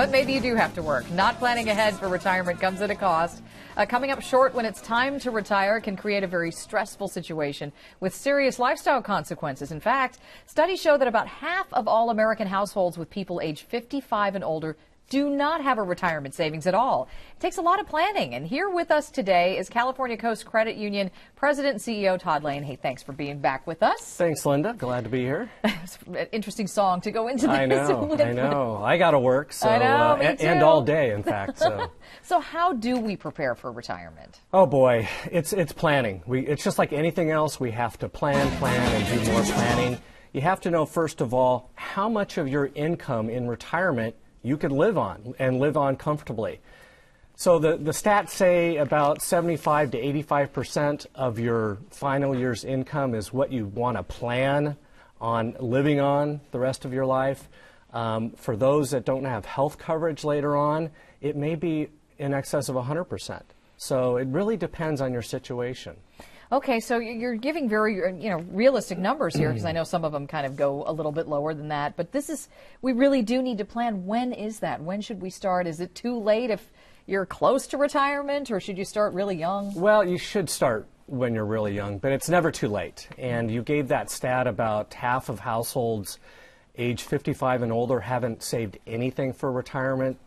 But maybe you do have to work. Not planning ahead for retirement comes at a cost. Coming up short when it's time to retire can create a very stressful situation with serious lifestyle consequences. In fact, studies show that about half of all American households with people age 55 and older do not have a retirement savings at all. It takes a lot of planning. And here with us today is California Coast Credit Union President and CEO Todd Lane. Hey, thanks for being back with us. Thanks, Linda. Glad to be here. It's an interesting song to go into this. I know. I got to work, so I know, me too. and all day, in fact. So. So how do we prepare for retirement? Oh boy, it's planning. It's just like anything else. We have to plan, and do more planning. You have to know, first of all, how much of your income in retirement you could live on and live on comfortably. So the stats say about 75 to 85% of your final year's income is what you want to plan on living on the rest of your life. For those that don't have health coverage later on, it may be in excess of 100%. So it really depends on your situation. Okay, so you're giving very, realistic numbers here, because I know some of them kind of go a little bit lower than that. But we really do need to plan. When is that? When should we start? Is it too late if you're close to retirement, or should you start really young? Well, you should start when you're really young, but it's never too late. And you gave that stat about half of households age 55 and older haven't saved anything for retirement.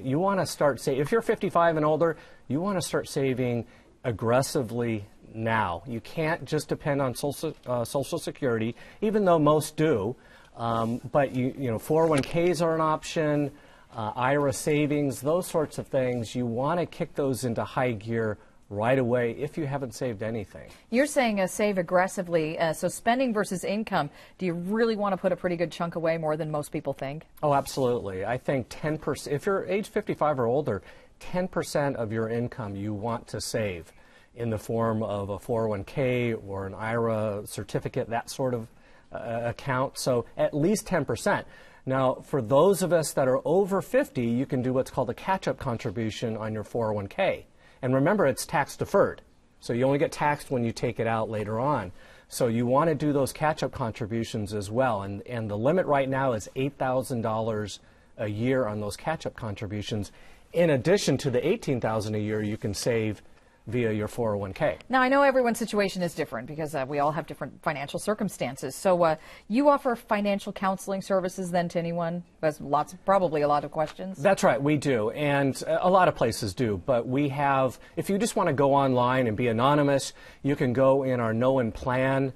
You want to start saving. If you're 55 and older, you want to start saving aggressively now. You can't just depend on Social Security, even though most do. But 401ks are an option, IRA savings, those sorts of things. You want to kick those into high gear right away if you haven't saved anything. You're saying save aggressively. So spending versus income, do you really want to put a pretty good chunk away, more than most people think? Oh, absolutely. I think 10%, if you're age 55 or older, 10% of your income you want to save in the form of a 401k or an IRA certificate, that sort of account. So at least 10%. Now, for those of us that are over 50, you can do what's called a catch-up contribution on your 401k. And remember, it's tax deferred. So you only get taxed when you take it out later on. So you want to do those catch-up contributions as well. And the limit right now is $8,000 a year on those catch-up contributions, in addition to the $18,000 a year you can save via your 401k. Now, I know everyone's situation is different because we all have different financial circumstances. So you offer financial counseling services then to anyone who has probably a lot of questions? That's right, we do. And a lot of places do. But we have, if you just want to go online and be anonymous, you can go in our Know and Plan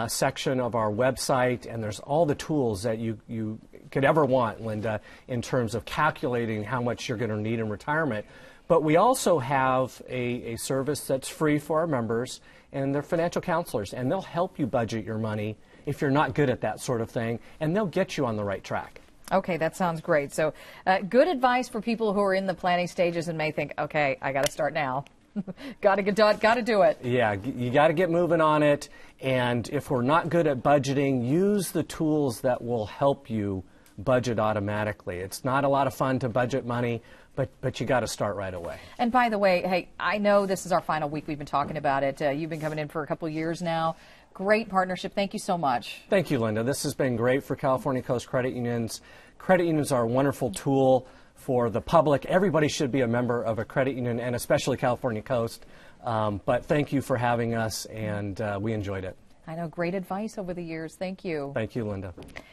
section of our website, and there's all the tools that you could ever want, Linda, in terms of calculating how much you're going to need in retirement. But we also have a service that's free for our members, and they're financial counselors, and they'll help you budget your money if you're not good at that sort of thing, and they'll get you on the right track. Okay, that sounds great. So good advice for people who are in the planning stages and may think, okay, I got to start now. Got to do it. Yeah, you got to get moving on it, and if we're not good at budgeting, use the tools that will help you budget automatically. It's not a lot of fun to budget money, but you got to start right away. And by the way, hey, I know this is our final week. We've been talking about it. You've been coming in for a couple of years now. Great partnership. Thank you so much. Thank you, Linda. This has been great for California Coast Credit Unions. Credit unions are a wonderful tool for the public. Everybody should be a member of a credit union, and especially California Coast. But thank you for having us, and we enjoyed it. I know, great advice over the years. Thank you. Thank you, Linda.